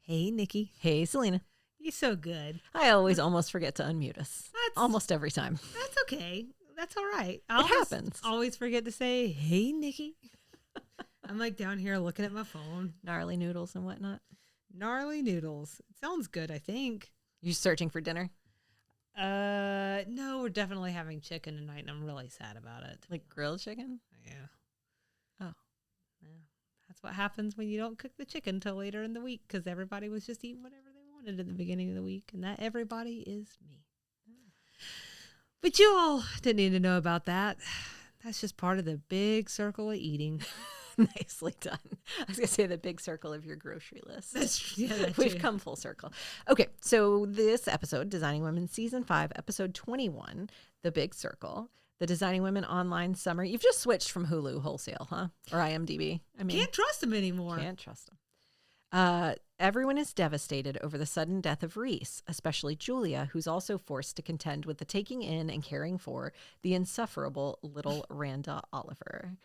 Hey, Nikki. Hey, Selena. You're so good. I always almost forget to unmute us. Almost every time. That's okay. That's all right. It happens. Always forget to say, hey, Nikki. I'm like down here looking at my phone. Gnarly noodles and whatnot. Gnarly noodles. It sounds good, I think. You searching for dinner? No, we're definitely having chicken tonight, and I'm really sad about it. Like grilled chicken? Yeah. Oh. Yeah. That's what happens when you don't cook the chicken till later in the week, because everybody was just eating whatever they wanted at the beginning of the week, and that everybody is me. But you all didn't need to know about that. That's just part of the big circle of eating. Nicely done. I was going to say the big circle of your grocery list. We've come full circle. Okay, so this episode, Designing Women Season 5, Episode 21, The Big Circle, the Designing Women Online Summer. You've just switched from Hulu wholesale, huh? Or IMDb. I mean, can't trust them anymore. Can't trust them. Everyone is devastated over the sudden death of Reese, especially Julia, who's also forced to contend with the taking in and caring for the insufferable little Randa Oliver.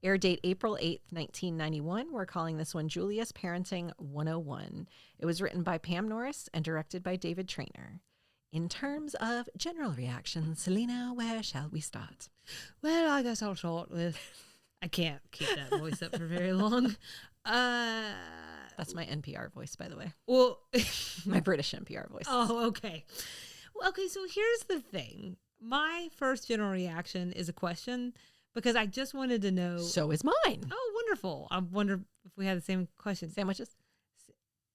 Air date April 8th, 1991. We're calling this one Julia's Parenting 101. It was written by Pam Norris and directed by David Traynor. In terms of general reactions, Selena, where shall we start? Well, I guess I'll start with, I can't keep that voice up for very long. That's my NPR voice, by the way. Well, my British NPR voice. Oh, okay. Well, okay, so here's the thing. My first general reaction is a question, because I just wanted to know. So is mine. Oh, wonderful. I wonder if we had the same question. Sandwiches?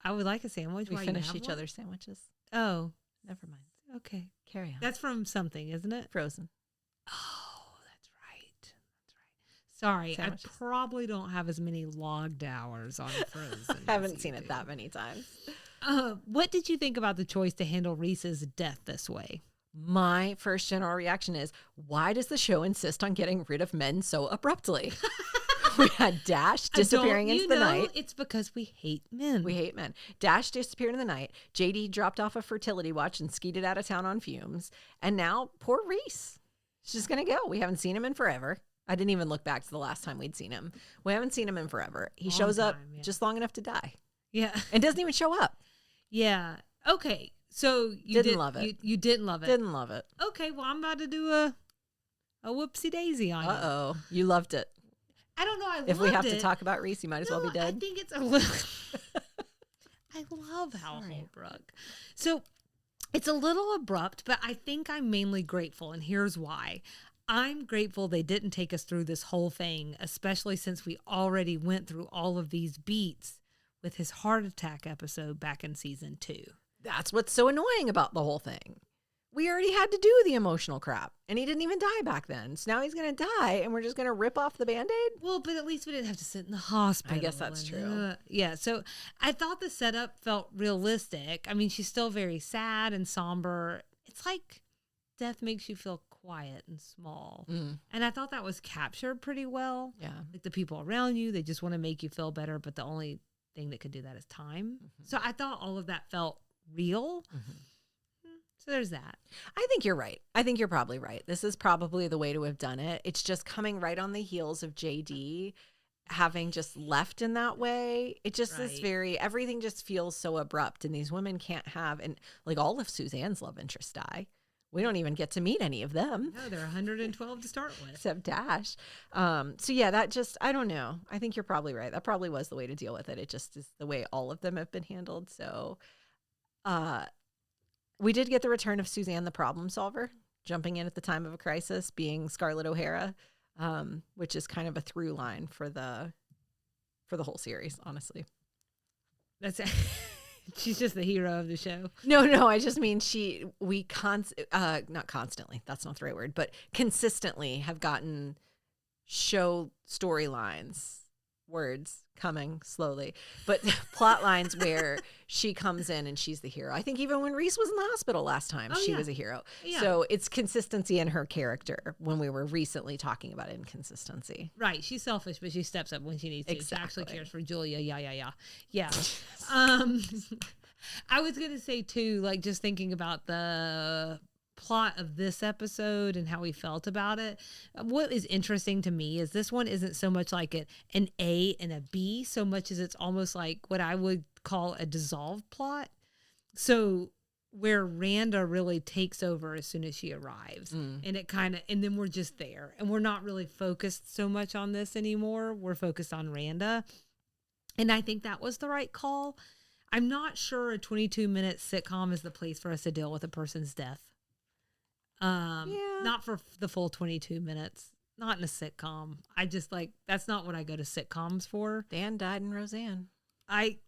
I would like a sandwich. We finish each other's sandwiches. Oh. Never mind. Okay. Carry on. That's from something, isn't it? Frozen. Oh, that's right. Sorry, Sandwiches. I probably don't have as many logged hours on Frozen. I haven't seen it that many times. What did you think about the choice to handle Reese's death this way? My first general reaction is, why does the show insist on getting rid of men so abruptly? We had Dash disappearing into the night. It's because we hate men. We hate men. Dash disappeared in the night. JD dropped off a fertility watch and skeeted out of town on fumes. And now, poor Reese. She's just going to go. We haven't seen him in forever. I didn't even look back to the last time we'd seen him. We haven't seen him in forever. He shows up just long enough to die. Yeah. And doesn't even show up. Yeah. Okay. So you didn't love it. You didn't love it. Didn't love it. Okay. Well, I'm about to do a whoopsie daisy on you. Uh-oh. You loved it. I don't know. I if we have to talk about Reese, you might as well be dead. I think it's a little. I love Hal Holbrook. So it's a little abrupt, but I think I'm mainly grateful, and here's why. I'm grateful they didn't take us through this whole thing, especially since we already went through all of these beats with his heart attack episode back in season 2. That's what's so annoying about the whole thing. We already had to do the emotional crap, and he didn't even die back then. So now he's going to die, and we're just going to rip off the Band-Aid? Well, but at least we didn't have to sit in the hospital. I guess that's true. Yeah, so I thought the setup felt realistic. I mean, she's still very sad and somber. It's like death makes you feel quiet and small. And I thought that was captured pretty well. Yeah. Like the people around you, they just want to make you feel better, but the only thing that could do that is time. So I thought all of that felt real. So there's that. I think you're right. I think you're probably right. This is probably the way to have done it. It's just coming right on the heels of JD having just left in that way. It just is everything just feels so abrupt, and these women can't have, and like all of Suzanne's love interests die. We don't even get to meet any of them. No, they're 112 to start with. Except Dash. So yeah, that just, I don't know. I think you're probably right. That probably was the way to deal with it. It just is the way all of them have been handled. So, we did get the return of Suzanne the problem solver, jumping in at the time of a crisis, being Scarlett O'Hara, which is kind of a through line for the whole series, honestly. That's she's just the hero of the show. No, I just mean not constantly, that's not the right word, but consistently have gotten show storylines, words coming slowly, but plot lines where she comes in and she's the hero. I think even when Reese was in the hospital last time, she was a hero. Yeah. So it's consistency in her character when we were recently talking about inconsistency. Right. She's selfish, but she steps up when she needs to. Exactly. She actually cares for Julia. Yeah. I was going to say too, like just thinking about the plot of this episode and how we felt about it. What is interesting to me is this one isn't so much like an A and a B so much as it's almost like what I would call a dissolved plot. So where Randa really takes over as soon as she arrives and and then we're just there and we're not really focused so much on this anymore. We're focused on Randa. And I think that was the right call. I'm not sure a 22-minute sitcom is the place for us to deal with a person's death. Not for the full 22 minutes. Not in a sitcom. I just that's not what I go to sitcoms for. Dan died in Roseanne.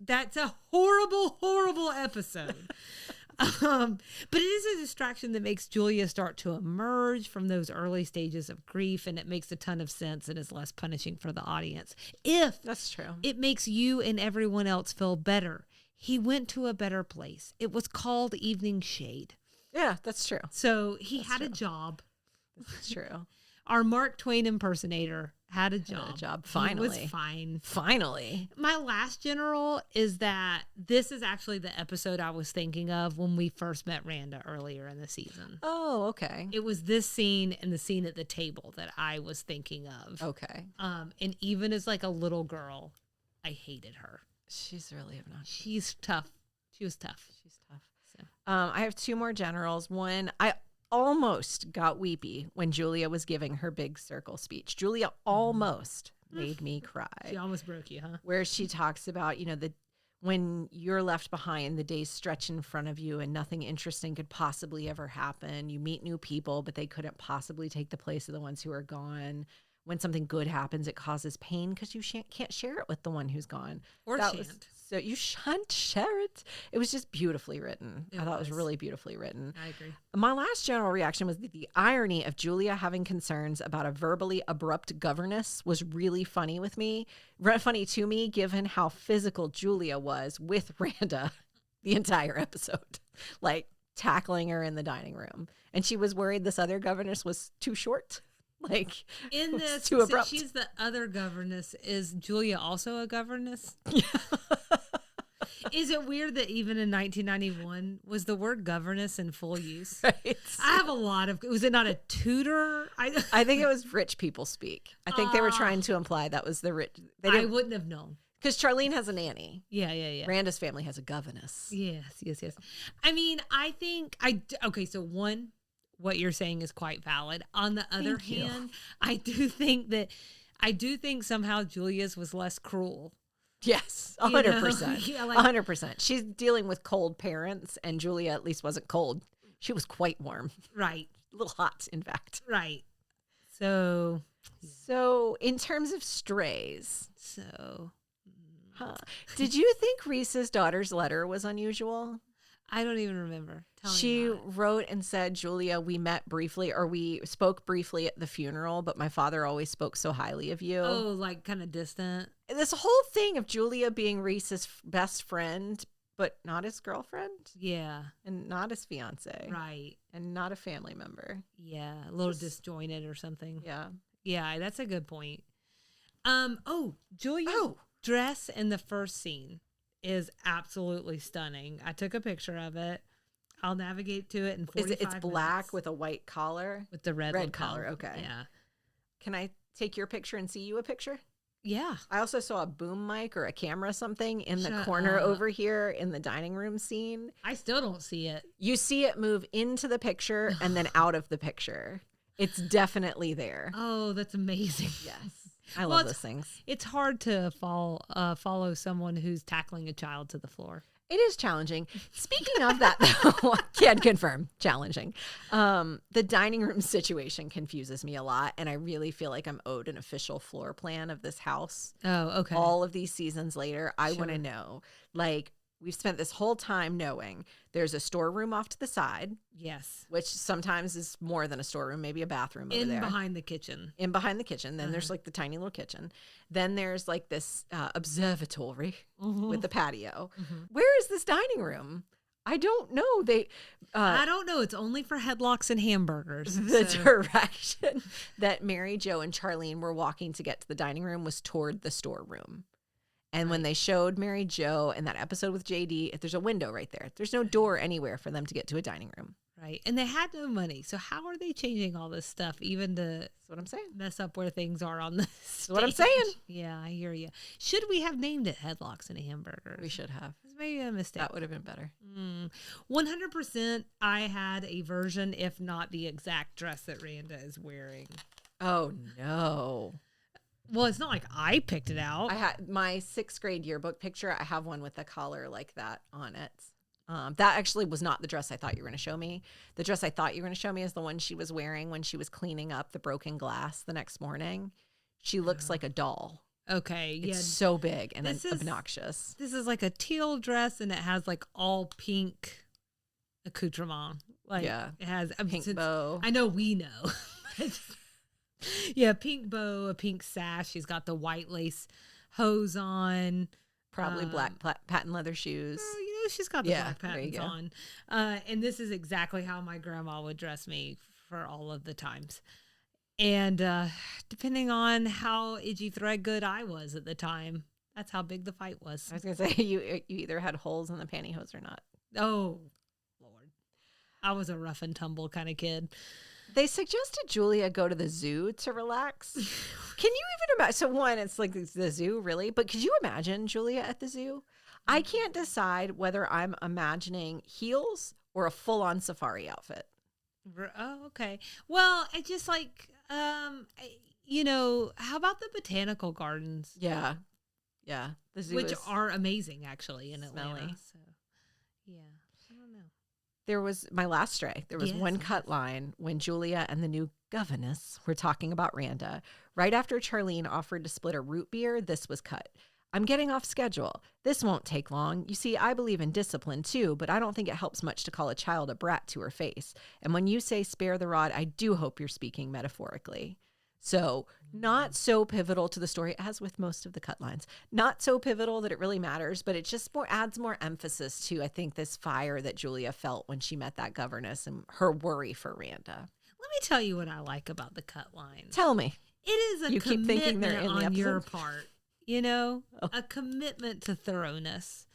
That's a horrible, horrible episode. But it is a distraction that makes Julia start to emerge from those early stages of grief, and it makes a ton of sense and is less punishing for the audience. That's true. It makes you and everyone else feel better. He went to a better place. It was called Evening Shade. Yeah, that's true. So he had a job. That's true. Our Mark Twain impersonator had a job. Finally. He was fine. Finally. My last general is that this is actually the episode I was thinking of when we first met Randa earlier in the season. Oh, okay. It was this scene and the scene at the table that I was thinking of. Okay. And even as a little girl, I hated her. She's really obnoxious. She's tough. She was tough. She's tough. So. I have two more generals. One, I almost got weepy when Julia was giving her big circle speech. Julia almost made me cry. She almost broke you, huh? Where she talks about, when you're left behind, the days stretch in front of you and nothing interesting could possibly ever happen. You meet new people, but they couldn't possibly take the place of the ones who are gone. When something good happens, it causes pain because you can't share it with the one who's gone. Or shan't. So you shan't share it. It was just beautifully written. I thought it was really beautifully written. I agree. My last general reaction was the irony of Julia having concerns about a verbally abrupt governess was really funny to me, given how physical Julia was with Randa the entire episode, tackling her in the dining room. And she was worried this other governess was too short. In this, too abrupt. Since she's the other governess, is Julia also a governess? Is it weird that even in 1991 was the word governess in full use? Right. I have was it not a tutor? I think it was rich people speak. I think they were trying to imply that was the rich. I wouldn't have known. Because Charlene has a nanny. Yeah. Randa's family has a governess. Yes. I mean, I think so one, what you're saying is quite valid. On the other hand, I do think somehow Julia's was less cruel. Yes, 100%. Yeah, 100%. She's dealing with cold parents, and Julia at least wasn't cold. She was quite warm. Right. A little hot, in fact. Right. So in terms of strays. Did Did you think Reese's daughter's letter was unusual? I don't even remember. She wrote and said, Julia, we spoke briefly at the funeral, but my father always spoke so highly of you. Oh, kind of distant. This whole thing of Julia being Reese's best friend, but not his girlfriend. Yeah. And not his fiance. Right. And not a family member. Yeah. A little disjointed or something. Yeah. Yeah, that's a good point. Julia's dress in the first scene is absolutely stunning. I took a picture of it. I'll navigate to it in 45 minutes. It's black with a white collar? With the red collar, okay. Yeah. Can I take your picture and see you a picture? Yeah. I also saw a boom mic or a camera something in the corner over here in the dining room scene. I still don't see it. You see it move into the picture and then out of the picture. It's definitely there. Oh, that's amazing. Yes. I love those things. It's hard to follow someone who's tackling a child to the floor. It is challenging. Speaking of that, though, can confirm, challenging. The dining room situation confuses me a lot, and I really feel like I'm owed an official floor plan of this house. Oh, okay. All of these seasons later, I want to know, we've spent this whole time knowing there's a storeroom off to the side. Yes. Which sometimes is more than a storeroom, maybe a bathroom over there. Behind the kitchen. In behind the kitchen. Then there's the tiny little kitchen. Then there's this observatory with the patio. Where is this dining room? I don't know. I don't know. It's only for headlocks and hamburgers. The direction that Mary Jo and Charlene were walking to get to the dining room was toward the storeroom. And when they showed Mary Jo in that episode with JD, there's a window right there. There's no door anywhere for them to get to a dining room. Right. And they had no money. So how are they changing all this stuff even to That's what I'm saying. mess up where things are on the stage? That's what I'm saying. Yeah, I hear you. Should we have named it Headlocks and Hamburgers? We should have. It's maybe a mistake. That would have been better. 100% I had a version, if not the exact dress that Randa is wearing. Oh, no. Well, it's not like I picked it out. I had my 6th grade yearbook picture. I have one with the collar like that on it. That actually was not the dress I thought you were going to show me. The dress I thought you were going to show me is the one she was wearing when she was cleaning up the broken glass the next morning. She looks like a doll. Okay. It's so big and This obnoxious. This is like a teal dress, and it has like all pink accoutrement. Like, it has pink bow. I know we know. Yeah, pink bow, a pink sash. She's got the white lace hose on. Probably black patent leather shoes. She's got the black patents on. And this is exactly how my grandma would dress me for all of the times. And depending on how itchy thread good I was at the time, that's how big the fight was. I was going to say, you either had holes in the pantyhose or not. Oh, Lord. I was a rough and tumble kind of kid. They suggested Julia go to the zoo to relax. Can you even imagine? So one, it's like the zoo, really? But could you imagine Julia at the zoo? I can't decide whether I'm imagining heels or a full-on safari outfit. Oh, okay. Well, I just like, how about the botanical gardens? Yeah. Yeah. The zoo which are amazing, actually, in Atlanta. Smelly. So, yeah. I don't know. There was my last stray. There was one cut line when Julia and the new governess were talking about Randa. Right after Charlene offered to split a root beer, this was cut. I'm getting off schedule. This won't take long. You see, I believe in discipline too, but I don't think it helps much to call a child a brat to her face. And when you say spare the rod, I do hope you're speaking metaphorically. So not so pivotal to the story, as with most of the cut lines. Not so pivotal that it really matters, but it just adds more emphasis to, I think, this fire that Julia felt when she met that governess and her worry for Randa. Let me tell you what I like about the cut lines. Tell me. It is a commitment on your episode? part, a commitment to thoroughness.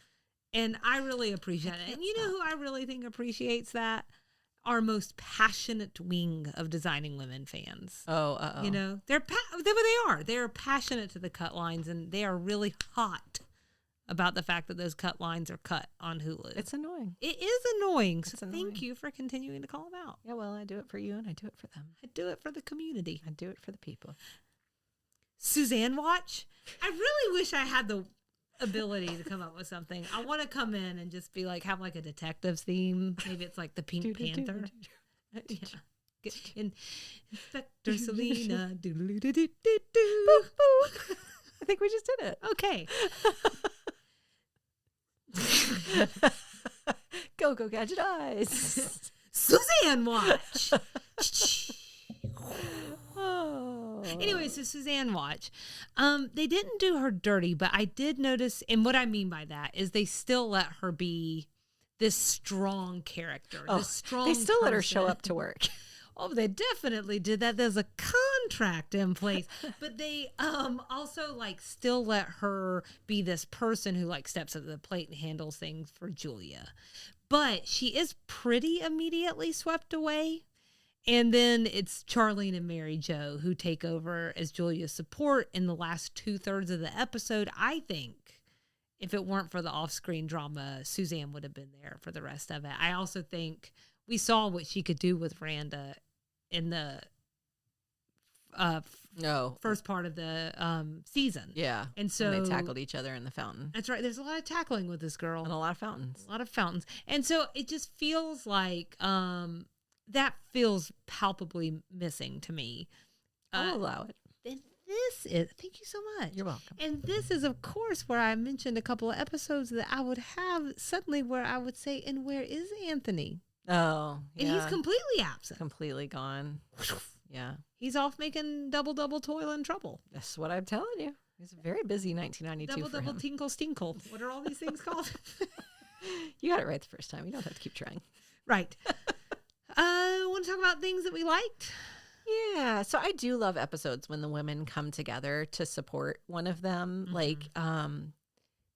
And I really appreciate it. And you know who I really think appreciates that? Our most passionate wing of Designing Women fans. Oh. They're They're passionate to the cut lines, and they are really hot about the fact that those cut lines are cut on Hulu. It's annoying. It is annoying. It's So annoying. thank you for continuing to call them out. Yeah, well, I do it for you and I do it for them. I do it for the community. I do it for the people. Suzanne watch. I really wish I had the ability to come up with something. I want to come in and just be like, have like a detective's theme. Maybe it's like the Pink Panther. Yeah. Inspector Selena. I think we just did it. Okay. Go Gadget Eyes. Suzanne watch. Oh. Anyway, so Suzanne watch. They didn't do her dirty, but I did notice, and what I mean by that is they still let her be this strong character. This strong They still let her person. show up to work. Oh, they definitely did that. There's a contract in place, but they also like still let her be this person who like steps up to the plate and handles things for Julia. But she is pretty immediately swept away. And then it's Charlene and Mary Jo who take over as Julia's support in the last 2/3 of the episode. I think if it weren't for the off-screen drama, Suzanne would have been there for the rest of it. I also think we saw what she could do with Randa in the first part of the season. Yeah. And so they tackled each other in the fountain. That's right. There's a lot of tackling with this girl. And a lot of fountains. A lot of fountains. And so it just feels like that feels palpably missing to me. I'll allow it. And this is, thank you so much. You're welcome. And this is, of course, where I mentioned a couple of episodes that I would have suddenly where I would say, and where is Anthony? Oh, yeah. And he's completely absent. Completely gone. Yeah. He's off making double toil and trouble. That's what I'm telling you. It's a very busy 1992 for Double him. tinkle stinkle. What are all these things called? You got it right the first time. You don't have to keep trying. Right. Want to talk about things that we liked? Yeah. So I do love episodes when the women come together to support one of them. Mm-hmm. Like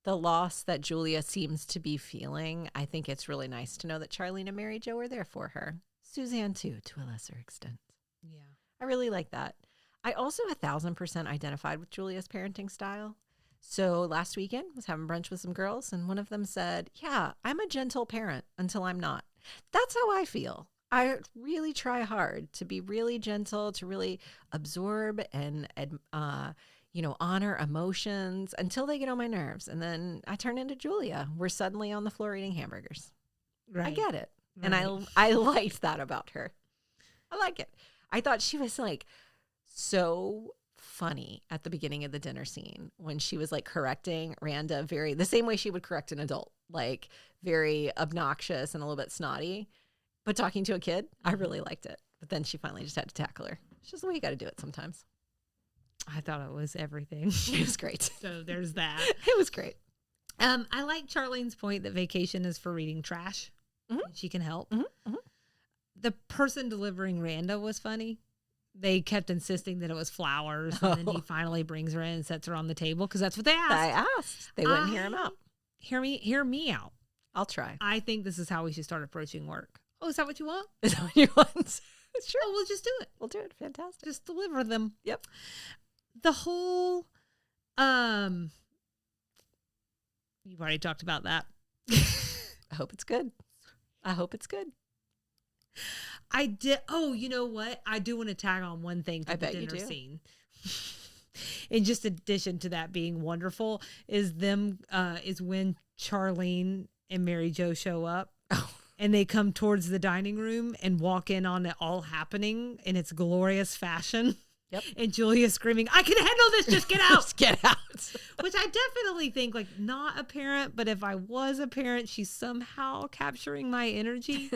the loss that Julia seems to be feeling, I think it's really nice to know that Charlene and Mary Jo are there for her. Suzanne, too, to a lesser extent. Yeah. I really like that. I also 1,000% identified with Julia's parenting style. So last weekend, I was having brunch with some girls, and one of them said, yeah, I'm a gentle parent until I'm not. That's how I feel. I really try hard to be really gentle, to really absorb and, honor emotions until they get on my nerves. And then I turn into Julia. We're suddenly on the floor eating hamburgers. Right. I get it. Right. And I liked that about her. I like it. I thought she was like so funny at the beginning of the dinner scene when she was like correcting Randa the same way she would correct an adult, like very obnoxious and a little bit snotty, but talking to a kid. I really liked it. But then she finally just had to tackle her. It's just the way you got to do it sometimes. I thought it was everything. It was great. So there's that. It was great. I like Charlene's point that vacation is for reading trash. Mm-hmm. She can help. Mm-hmm. Mm-hmm. The person delivering Randa was funny. They kept insisting that it was flowers, and then he finally brings her in and sets her on the table because that's what they asked. I asked. They wouldn't hear him out. Hear me out. I'll try. I think this is how we should start approaching work. Oh, is that what you want? Is that what you want? Sure. Oh, we'll just do it. We'll do it. Fantastic. Just deliver them. Yep. The whole, you've already talked about that. I hope it's good. I did. Oh, you know what? I do want to tag on one thing to the dinner scene. In just addition to that being wonderful, is when Charlene and Mary Jo show up. Oh. And they come towards the dining room and walk in on it all happening in its glorious fashion. Yep. And Julia's screaming, I can handle this, just get out. Just get out. Which I definitely think, like, not a parent, but if I was a parent, she's somehow capturing my energy.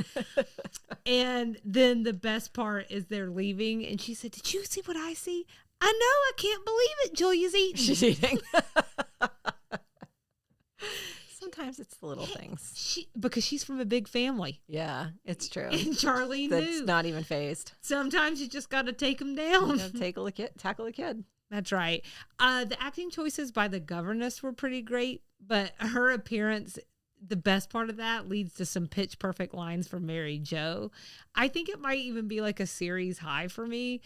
And then the best part is they're leaving. And she said, did you see what I see? I know, I can't believe it. Julia's eating. She's eating. Sometimes it's the little things. Because she's from a big family. Yeah, it's true. And Charlene That's knew. not even phased. Sometimes you just got to take them down. Tackle a kid. That's right. The acting choices by the governess were pretty great, but her appearance, the best part of that, leads to some pitch perfect lines from Mary Jo. I think it might even be like a series high for me.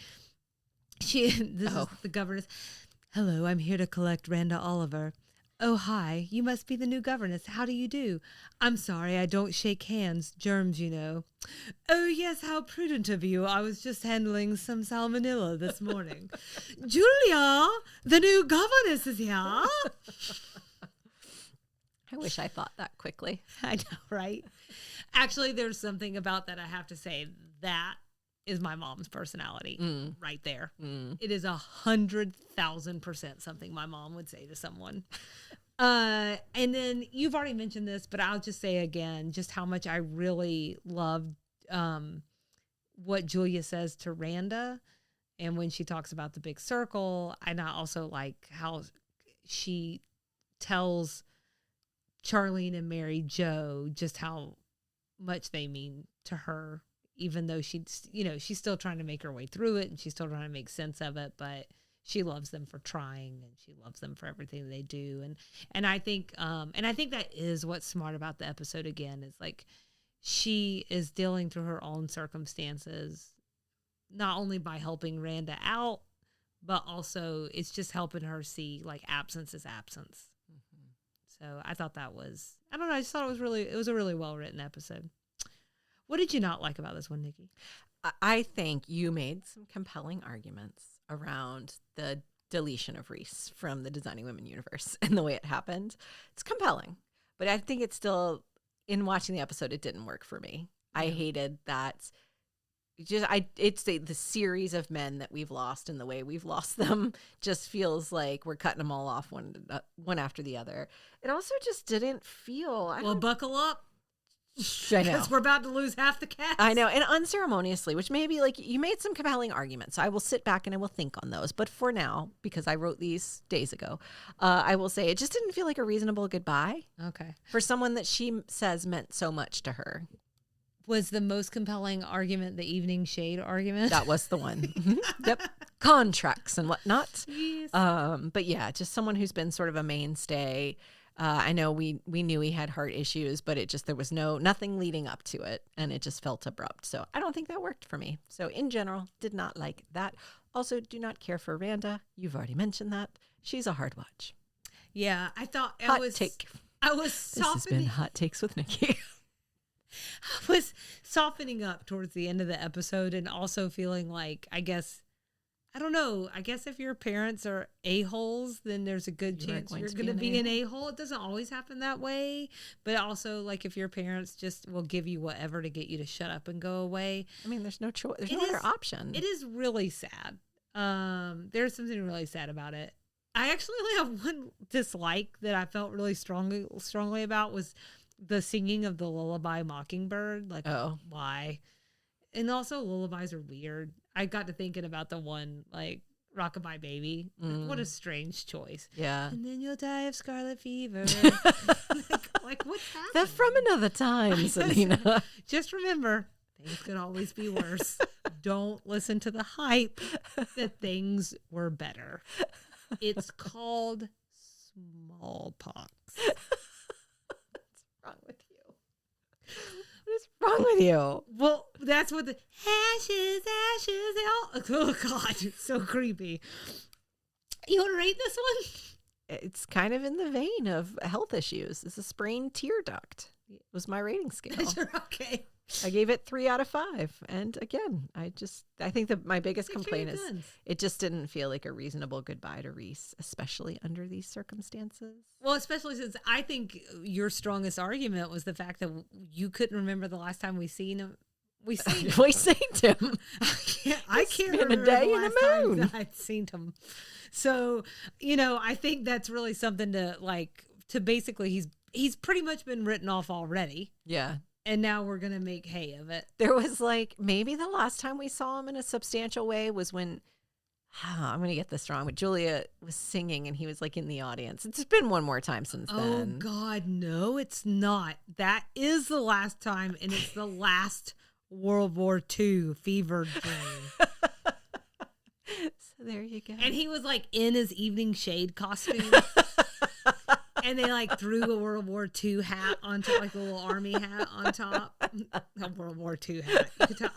This is the governess. Hello, I'm here to collect Randa Oliver. Oh, hi, you must be the new governess. How do you do? I'm sorry, I don't shake hands. Germs, you know. Oh, yes, how prudent of you. I was just handling some salmonella this morning. Julia, the new governess is here. I wish I thought that quickly. I know, right? Actually, there's something about that I have to say. That is my mom's personality right there. It is 100,000% something my mom would say to someone. And then you've already mentioned this, but I'll just say again, just how much I really loved what Julia says to Randa. And when she talks about the big circle, and I also like how she tells Charlene and Mary Jo just how much they mean to her, even though she's still trying to make her way through it and she's still trying to make sense of it, but she loves them for trying and she loves them for everything they do. And I think that is what's smart about the episode again, is like she is dealing through her own circumstances, not only by helping Randa out, but also it's just helping her see like absence is absence. Mm-hmm. So I thought that was, I don't know, I just thought it was a really well written episode. What did you not like about this one, Nikki? I think you made some compelling arguments around the deletion of Reese from the Designing Women universe and the way it happened. It's compelling, but I think it's still, in watching the episode, it didn't work for me. Yeah. I hated that. It's the series of men that we've lost and the way we've lost them just feels like we're cutting them all off one after the other. It also just didn't feel. Buckle up. I know. Because we're about to lose half the cast. I know. And unceremoniously, which maybe like you made some compelling arguments. So I will sit back and I will think on those. But for now, because I wrote these days ago, I will say it just didn't feel like a reasonable goodbye. Okay. For someone that she says meant so much to her. Was the most compelling argument the evening shade argument? That was the one. Yep. Contracts and whatnot. Yes. But yeah, just someone who's been sort of a mainstay. I know we knew he had heart issues, but there was nothing leading up to it, and it just felt abrupt. So I don't think that worked for me. So in general, did not like that. Also, do not care for Randa. You've already mentioned that. She's a hard watch. Yeah, I thought Hot take. I was This has been Hot Takes with Nikki. I was softening up towards the end of the episode and also feeling like, I don't know. I guess if your parents are a-holes, then there's a good chance you're going to be an a-hole. It doesn't always happen that way. But also, like, if your parents just will give you whatever to get you to shut up and go away. I mean, there's no choice. There's no other option. It is really sad. There's something really sad about it. I actually only have one dislike that I felt really strongly about was the singing of the lullaby Mockingbird. Like, why? And also, lullabies are weird. I got to thinking about the one, like, Rockabye Baby. What a strange choice. Yeah. And then you'll die of scarlet fever. like, what's happening? That's from another time, Selena. Just remember, things could always be worse. Don't listen to the hype that things were better. It's called smallpox. What's wrong with you? What is wrong with you? Well, that's what the ashes, oh God, it's so creepy. You want to rate this one? It's kind of in the vein of health issues. It's a sprained tear duct. It was my rating scale. Okay. I gave it 3 out of 5. And again, I think that my biggest complaint is it just didn't feel like a reasonable goodbye to Reese, especially under these circumstances. Well, especially since I think your strongest argument was the fact that you couldn't remember the last time we seen him. We seen him. I can't remember a day the and last a time moon. that I'd seen him. So, I think that's really something to basically he's pretty much been written off already. Yeah. And now we're going to make hay of it. There was maybe the last time we saw him in a substantial way was when, I'm going to get this wrong, but Julia was singing and he was in the audience. It's been one more time since then. Oh, God, no, it's not. That is the last time, and it's the last World War II fever dream. So there you go. And he was in his evening shade costume. And they threw a World War II hat on top, a little army hat on top. A World War II hat. You could tell,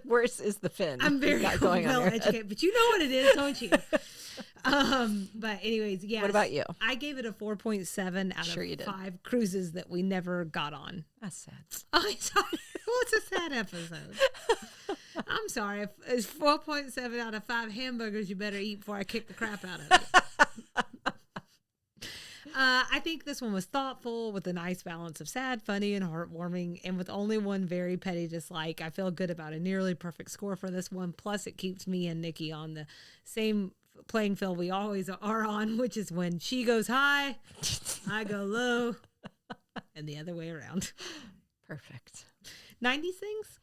worse is the fin. I'm very well educated, but you know what it is, don't you? But anyways, yeah. What about you? I gave it a 4.7 out of 5 cruises that we never got on. That's sad. Oh, I'm sorry. Well, it's a sad episode. I'm sorry. It's 4.7 out of 5 hamburgers you better eat before I kick the crap out of you. I think this one was thoughtful with a nice balance of sad, funny, and heartwarming, and with only one very petty dislike. I feel good about a nearly perfect score for this one. Plus, it keeps me and Nikki on the same playing field we always are on, which is when she goes high, I go low, and the other way around. Perfect. 90s things?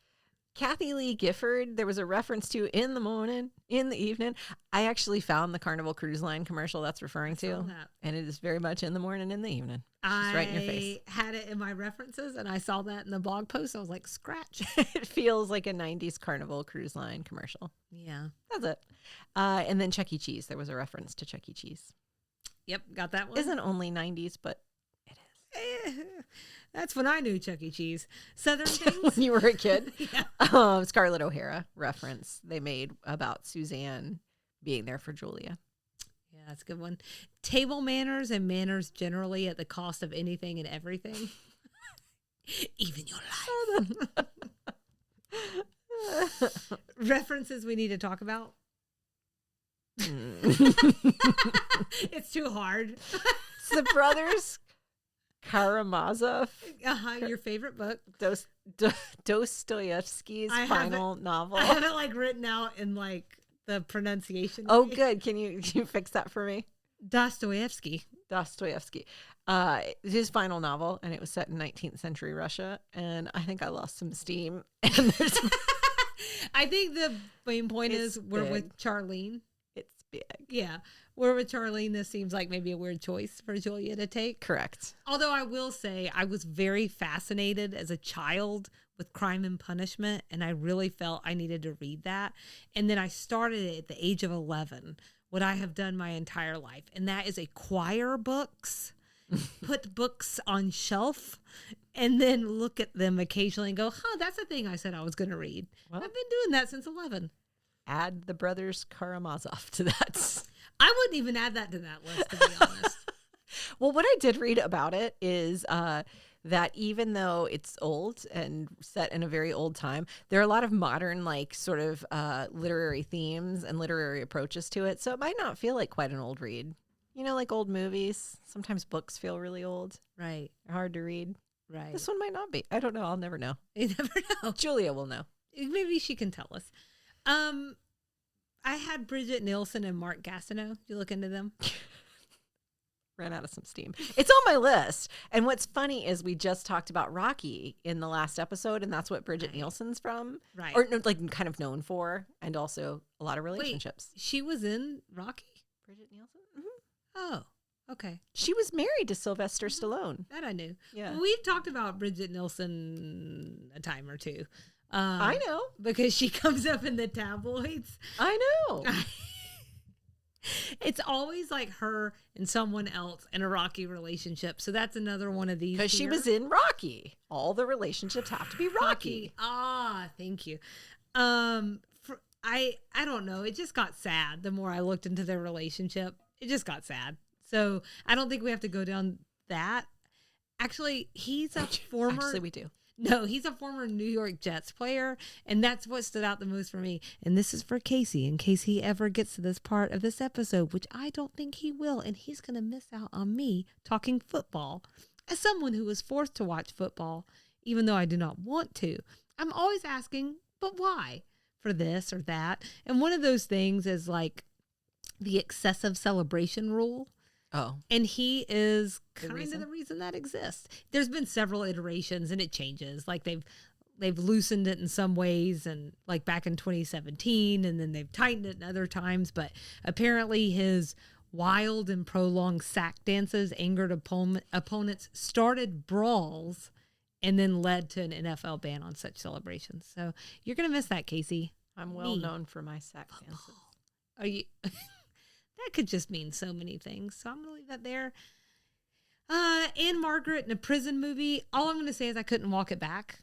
Kathy Lee Gifford, there was a reference to in the morning, in the evening. I actually found the Carnival Cruise Line commercial that's referring to, and it is very much in the morning, in the evening. It's right in your face. I had it in my references, and I saw that in the blog post. I was like, scratch. It feels like a 90s Carnival Cruise Line commercial. Yeah. That's it. And then Chuck E. Cheese. There was a reference to Chuck E. Cheese. Yep, got that one. Isn't only 90s, but it is. That's when I knew Chuck E. Cheese. Southern things. When you were a kid. Yeah. Scarlett O'Hara reference they made about Suzanne being there for Julia. Yeah, that's a good one. Table manners and manners generally at the cost of anything and everything. Even your life. References we need to talk about. It's too hard. It's the brothers Karamazov. Your favorite book. Dostoevsky's final novel. I have it written out in the pronunciation. Oh, good. Can you fix that for me? Dostoevsky. His final novel, and it was set in 19th century Russia, and I think I lost some steam. And I think the main point is we're big. with Charlene. It's big. Yeah. We're with Charlene. This seems like maybe a weird choice for Julia to take. Correct. Although I will say I was very fascinated as a child with Crime and Punishment, and I really felt I needed to read that. And then I started it at the age of 11, what I have done my entire life, and that is acquire books put books on shelf, and then look at them occasionally and go, that's the thing I said I was going to read. Well, I've been doing that since 11. Add the Brothers Karamazov to that. I wouldn't even add that to that list, to be honest. Well, what I did read about it is that even though it's old and set in a very old time, there are a lot of modern, like, sort of literary themes and literary approaches to it. So it might not feel like quite an old read. You know, like old movies. Sometimes books feel really old. Right. They're hard to read. Right. This one might not be. I don't know. I'll never know. You never know. Julia will know. Maybe she can tell us. I had Bridget Nielsen and Mark Gastineau. Did you look into them? Ran out of some steam. It's on my list. And what's funny is we just talked about Rocky in the last episode, and that's what Bridget Nielsen's from. Right. Or like kind of known for, and also a lot of relationships. Wait, she was in Rocky? Bridget Nielsen? Mm-hmm. Oh, okay. She was married to Sylvester Stallone. That I knew. Yeah. Well, we've talked about Bridget Nielsen a time or two. I know. Because she comes up in the tabloids. I know. It's always like her and someone else in a Rocky relationship. So that's another one of these. Because she was in Rocky. All the relationships have to be Rocky. Thank you. I don't know. It just got sad the more I looked into their relationship. It just got sad. So I don't think we have to go down that. Actually, he's a former. Actually, we do. No, he's a former New York Jets player, and that's what stood out the most for me. And this is for Casey, in case he ever gets to this part of this episode, which I don't think he will, and he's going to miss out on me talking football. As someone who was forced to watch football, even though I do not want to, I'm always asking, but why? For this or that. And one of those things is like the excessive celebration rule. Oh. And he is kind of the reason that exists. There's been several iterations and it changes. Like they've loosened it in some ways, and like back in 2017, and then they've tightened it in other times. But apparently his wild and prolonged sack dances angered opponents, started brawls, and then led to an NFL ban on such celebrations. So you're going to miss that, Casey. I'm well known for my sack dances. Are you... That could just mean so many things. So I'm going to leave that there. Anne Margaret in a prison movie. All I'm going to say is I couldn't walk it back.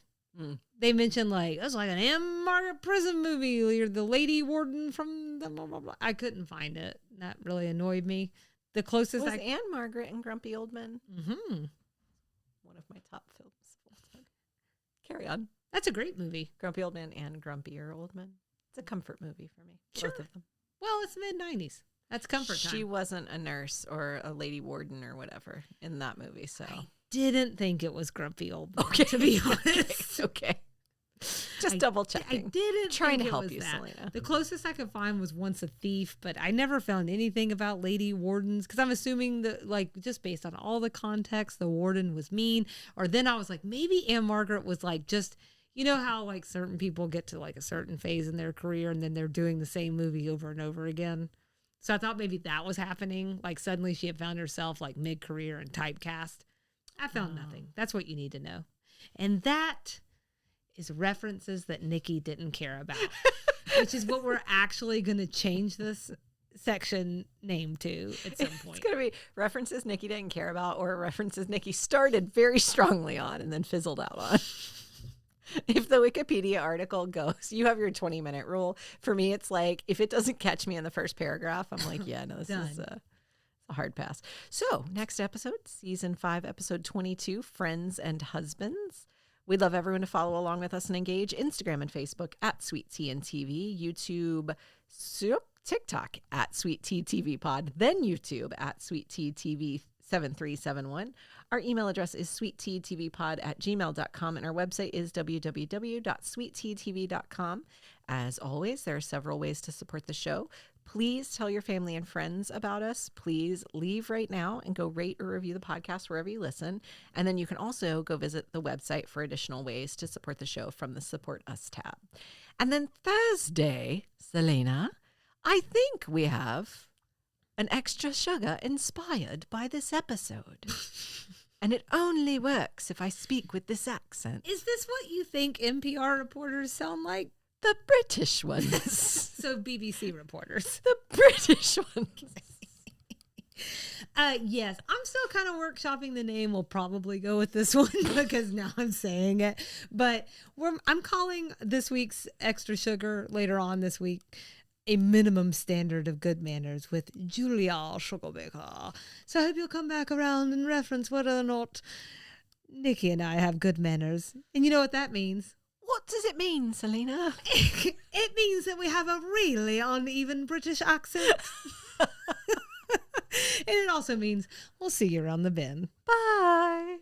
They mentioned like, it's like an Anne Margaret prison movie. You're the lady warden from the blah, blah, blah. I couldn't find it. That really annoyed me. The closest was Anne Margaret and Grumpy Old Men. Mm-hmm. One of my top films of all time. Carry on. That's a great movie. Grumpy Old Men and Grumpier Old Men. It's a comfort movie for me. Sure. Both of them. Well, it's mid-90s. That's comfort time. She wasn't a nurse or a lady warden or whatever in that movie, so. I didn't think it was Grumpy Old Man, to be honest. Okay. Just double checking. I didn't trying think to it help was you, that. Selena. The closest I could find was Once a Thief, but I never found anything about lady wardens, because I'm assuming that, like, just based on all the context, the warden was mean. Or then I was like, maybe Anne Margaret was like just... You know how like certain people get to like a certain phase in their career and then they're doing the same movie over and over again. So I thought maybe that was happening. Like suddenly she had found herself like mid-career and typecast. I found nothing. That's what you need to know. And that is references that Nikki didn't care about, which is what we're actually going to change this section name to at some point. It's going to be references Nikki didn't care about, or references Nikki started very strongly on and then fizzled out on. If the Wikipedia article goes, you have your 20-minute rule. For me, it's like, if it doesn't catch me in the first paragraph, I'm like, yeah, no, this is a hard pass. So next episode, season 5, episode 22, Friends and Husbands. We'd love everyone to follow along with us and engage. Instagram and Facebook at Sweet Tea and TV, YouTube, TikTok at Sweet Tea TV Pod, then YouTube at Sweet Tea TV 7371. Our email address is sweetteatvpod@gmail.com, and our website is www.sweetteatv.com. As always, there are several ways to support the show. Please tell your family and friends about us. Please leave right now and go rate or review the podcast wherever you listen. And then you can also go visit the website for additional ways to support the show from the Support Us tab. And then Thursday, Selena, I think we have an extra sugar inspired by this episode. And it only works if I speak with this accent. Is this what you think NPR reporters sound like? The British ones. So BBC reporters. The British ones. Yes, I'm still kind of workshopping the name. We'll probably go with this one because now I'm saying it. But I'm calling this week's Extra Sugar later on this week a minimum standard of good manners with Julia Sugarbaker. So I hope you'll come back around and reference whether or not Nikki and I have good manners. And you know what that means? What does it mean, Selena? It means that we have a really uneven British accent. And it also means we'll see you around the bin. Bye.